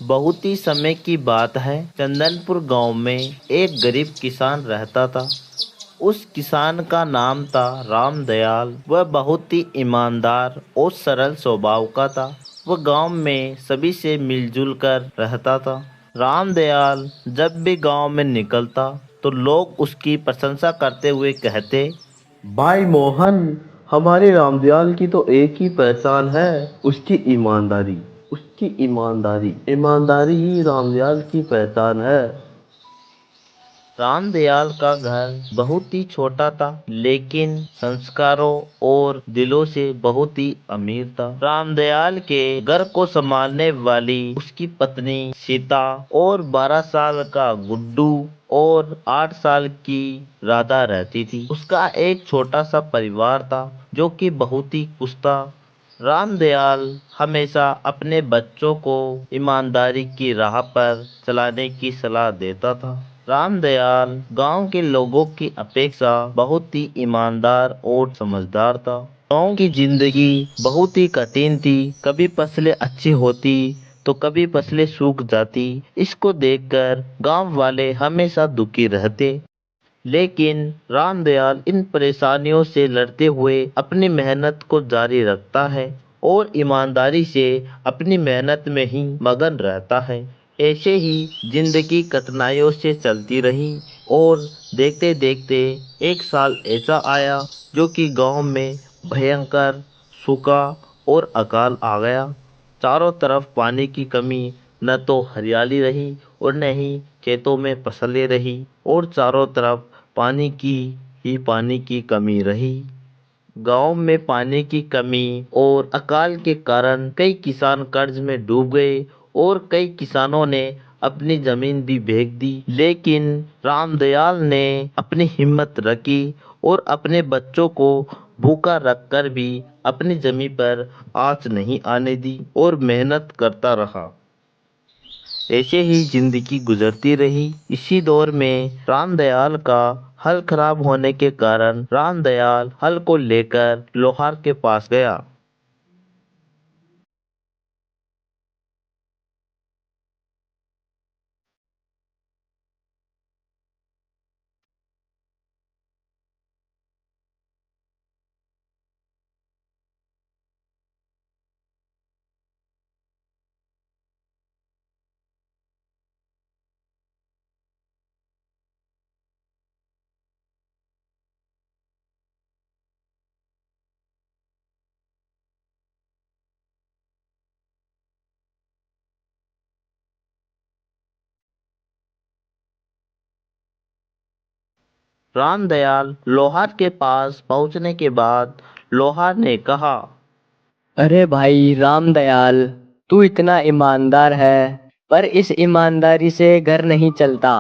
बहुत ही समय की बात है। चंदनपुर गांव में एक गरीब किसान रहता था। उस किसान का नाम था राम दयाल। वह बहुत ही ईमानदार और सरल स्वभाव का था। वह गांव में सभी से मिलजुल कर रहता था। राम दयाल जब भी गांव में निकलता तो लोग उसकी प्रशंसा करते हुए कहते, भाई मोहन, हमारे रामदयाल की तो एक ही पहचान है, उसकी ईमानदारी। उसकी ईमानदारी ईमानदारी ही रामदयाल की पहचान है। रामदयाल का घर बहुत ही छोटा था, लेकिन संस्कारों और दिलों से बहुत ही अमीर था। रामदयाल के घर को संभालने वाली उसकी पत्नी सीता और 12 साल का गुड्डू और 8 साल की राधा रहती थी। उसका एक छोटा सा परिवार था जो कि बहुत ही खुश था। रामदयाल हमेशा अपने बच्चों को ईमानदारी की राह पर चलाने की सलाह देता था। रामदयाल गांव के लोगों की अपेक्षा बहुत ही ईमानदार और समझदार था। गांव की जिंदगी बहुत ही कठिन थी। कभी फसलें अच्छी होती तो कभी फसलें सूख जाती। इसको देखकर गांव वाले हमेशा दुखी रहते। लेकिन रामदयाल इन परेशानियों से लड़ते हुए अपनी मेहनत को जारी रखता है और ईमानदारी से अपनी मेहनत में ही मगन रहता है। ऐसे ही जिंदगी कठिनाइयों से चलती रही और देखते देखते एक साल ऐसा आया जो कि गांव में भयंकर सूखा और अकाल आ गया। चारों तरफ पानी की कमी, न तो हरियाली रही और न ही खेतों में फसलें रही और चारों तरफ पानी की कमी रही। गांव में पानी की कमी और अकाल के कारण कई किसान कर्ज में डूब गए और कई किसानों ने अपनी जमीन भी बेच दी। लेकिन रामदयाल ने अपनी हिम्मत रखी और अपने बच्चों को भूखा रखकर भी अपनी जमीन पर आंच नहीं आने दी और मेहनत करता रहा। ऐसे ही जिंदगी गुजरती रही। इसी दौर में रामदयाल का हल खराब होने के कारण रामदयाल हल को लेकर लोहार के पास गया। रामदयाल लोहार के पास पहुंचने के बाद लोहार ने कहा, अरे भाई राम दयाल, तू इतना ईमानदार है, पर इस ईमानदारी से घर नहीं चलता।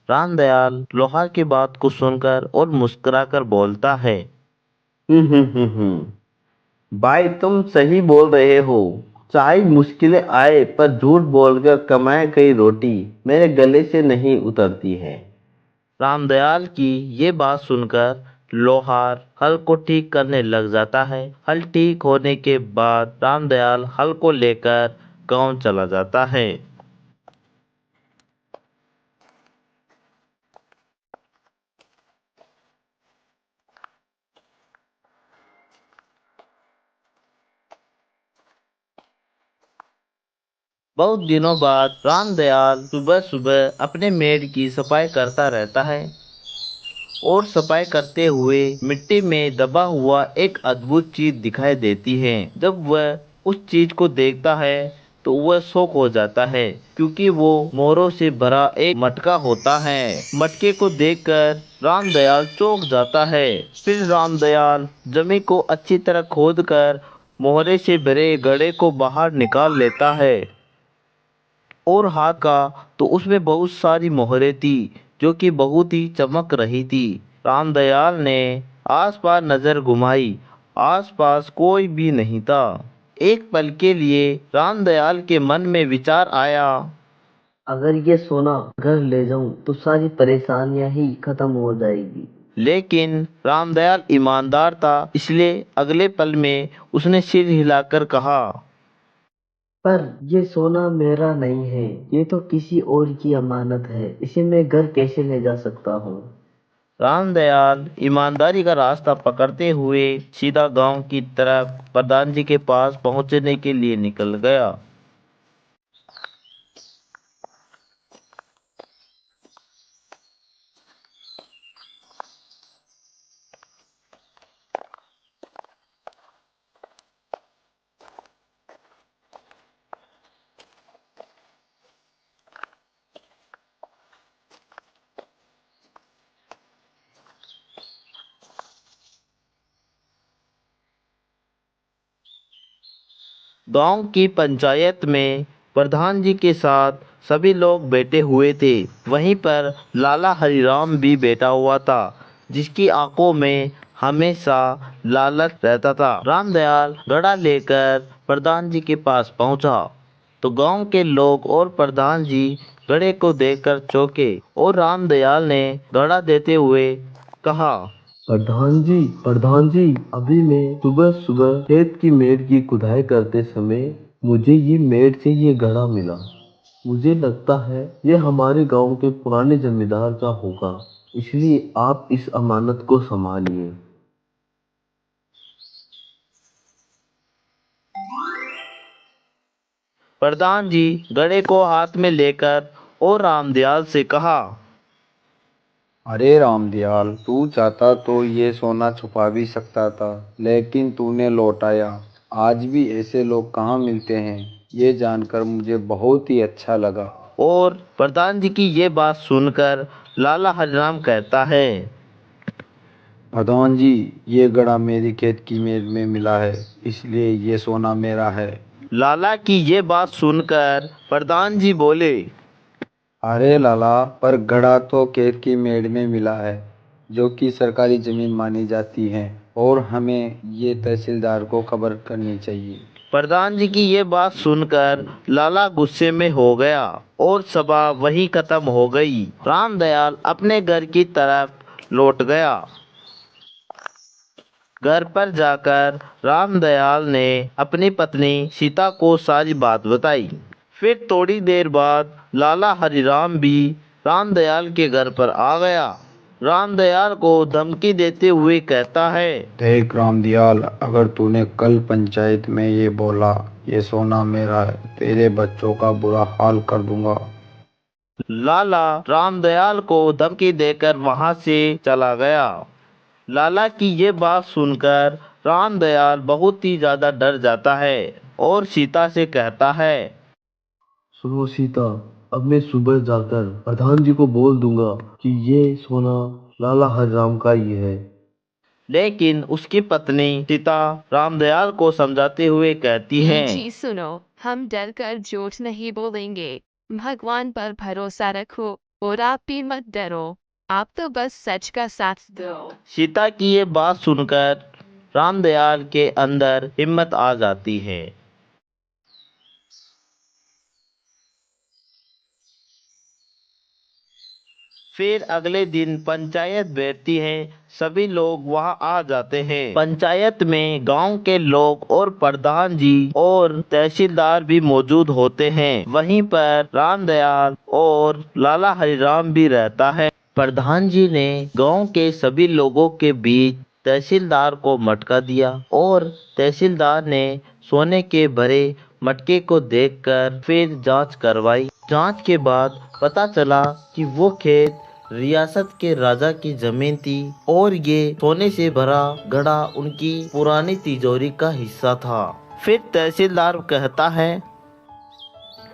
रामदयाल लोहार की बात को सुनकर और मुस्कुराकर बोलता है, भाई तुम सही बोल रहे हो। चाहे मुश्किलें आए पर झूठ बोलकर कमाए गई रोटी मेरे गले से नहीं उतरती है। रामदयाल की ये बात सुनकर लोहार हल को ठीक करने लग जाता है। हल ठीक होने के बाद रामदयाल हल को लेकर गांव चला जाता है। बहुत दिनों बाद रामदयाल सुबह सुबह अपने मेड़ की सफाई करता रहता है और सफाई करते हुए मिट्टी में दबा हुआ एक अद्भुत चीज दिखाई देती है। जब वह उस चीज को देखता है तो वह शॉक हो जाता है, क्योंकि वो मोरों से भरा एक मटका होता है। मटके को देखकर रामदयाल चौंक जाता है। फिर रामदयाल जमीन को अच्छी तरह खोदकर मोहरे से भरे घड़े को बाहर निकाल लेता है और हाथ का तो उसमें बहुत सारी मोहरें थी जो कि बहुत ही चमक रही थी। रामदयाल ने आसपास नजर घुमाई। आसपास कोई भी नहीं था। एक पल के लिए रामदयाल के मन में विचार आया, अगर ये सोना घर ले जाऊं तो सारी परेशानियां ही खत्म हो जाएगी। लेकिन रामदयाल ईमानदार था, इसलिए अगले पल में उसने सिर हिलाकर कहा, पर ये सोना मेरा नहीं है, ये तो किसी और की अमानत है। इसे मैं घर कैसे ले जा सकता हूँ? रामदयाल ईमानदारी का रास्ता पकड़ते हुए सीधा गांव की तरफ प्रधान जी के पास पहुंचने के लिए निकल गया। गांव की पंचायत में प्रधान जी के साथ सभी लोग बैठे हुए थे। वहीं पर लाला हरिराम भी बैठा हुआ था, जिसकी आंखों में हमेशा लालच रहता था। रामदयाल घड़ा लेकर प्रधान जी के पास पहुंचा तो गांव के लोग और प्रधान जी घड़े को देखकर चौंके और रामदयाल ने घड़ा देते हुए कहा, प्रधान जी, अभी मैं सुबह सुबह खेत की मेड़ की खुदाई करते समय मुझे ये मेड़ से ये घड़ा मिला। मुझे लगता है ये हमारे गांव के पुराने जमींदार का होगा, इसलिए आप इस अमानत को संभालिए। प्रधान जी घड़े को हाथ में लेकर और रामदयाल से कहा, अरे रामदयाल, तू चाहता तो ये सोना छुपा भी सकता था, लेकिन तूने लौटाया। आज भी ऐसे लोग कहाँ मिलते हैं, ये जानकर मुझे बहुत ही अच्छा लगा। और प्रधान जी की ये बात सुनकर लाला हरिराम कहता है, प्रधान जी, ये घड़ा मेरी खेत की मेड़ में मिला है, इसलिए ये सोना मेरा है। लाला की ये बात सुनकर प्रधान जी बोले, अरे लाला, पर घड़ा तो खेत की मेड़ में मिला है, जो कि सरकारी जमीन मानी जाती है, और हमें ये तहसीलदार को खबर करनी चाहिए। प्रधान जी की ये बात सुनकर लाला गुस्से में हो गया और सभा वहीं खत्म हो गई। रामदयाल अपने घर की तरफ लौट गया। घर पर जाकर रामदयाल ने अपनी पत्नी सीता को सारी बात बताई। फिर थोड़ी देर बाद लाला हरिराम भी रामदयाल के घर पर आ गया। रामदयाल को धमकी देते हुए कहता है, देख रामदयाल, अगर तूने कल पंचायत में ये बोला ये सोना मेरा है, तेरे बच्चों का बुरा हाल कर दूंगा। लाला रामदयाल को धमकी देकर वहां से चला गया। लाला की ये बात सुनकर रामदयाल बहुत ही ज्यादा डर जाता है और सीता से कहता है, सुनो सीता, अब मैं सुबह जाकर प्रधान जी को बोल दूंगा कि ये सोना लाला हरिराम का ही है। लेकिन उसकी पत्नी सीता रामदयाल को समझाते हुए कहती है, जी सुनो, हम डर कर झूठ नहीं बोलेंगे। भगवान पर भरोसा रखो और आप भी मत डरो। आप तो बस सच का साथ दो। सीता की ये बात सुनकर रामदयाल के अंदर हिम्मत आ जाती है। फिर अगले दिन पंचायत बैठती है। सभी लोग वहां आ जाते हैं। पंचायत में गांव के लोग और प्रधान जी और तहसीलदार भी मौजूद होते हैं। वहीं पर रामदयाल और लाला हरिराम भी रहता है। प्रधान जी ने गांव के सभी लोगों के बीच तहसीलदार को मटका दिया और तहसीलदार ने सोने के भरे मटके को देखकर फिर जांच करवाई। जांच के बाद पता चला कि वो खेत रियासत के राजा की जमीन थी और ये सोने से भरा घड़ा उनकी पुरानी तिजोरी का हिस्सा था। फिर तहसीलदार कहता है,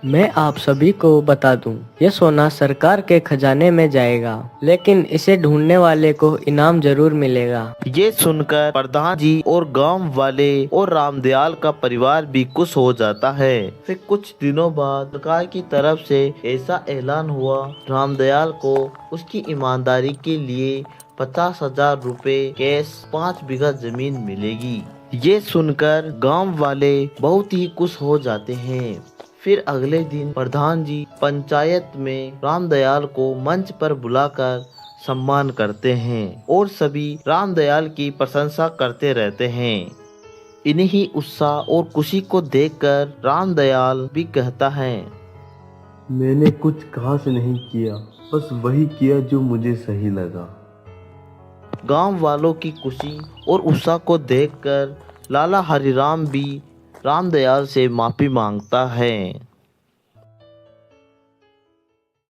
मैं आप सभी को बता दूं, ये सोना सरकार के खजाने में जाएगा, लेकिन इसे ढूंढने वाले को इनाम जरूर मिलेगा। ये सुनकर प्रधान जी और गांव वाले और रामदयाल का परिवार भी खुश हो जाता है। फिर कुछ दिनों बाद सरकार की तरफ से ऐसा ऐलान हुआ, रामदयाल को उसकी ईमानदारी के लिए 50,000 रुपए कैश 5 बीघा जमीन मिलेगी। ये सुनकर गांव वाले बहुत ही खुश हो जाते हैं। फिर अगले दिन प्रधान जी पंचायत में रामदयाल को मंच पर बुलाकर सम्मान करते हैं और सभी रामदयाल की प्रशंसा करते रहते हैं। इन्हीं उत्साह और खुशी को देखकर रामदयाल भी कहता है, मैंने कुछ खास नहीं किया, बस वही किया जो मुझे सही लगा। गांव वालों की खुशी और उत्साह को देखकर लाला हरिराम भी रामदयाल से माफी मांगता है।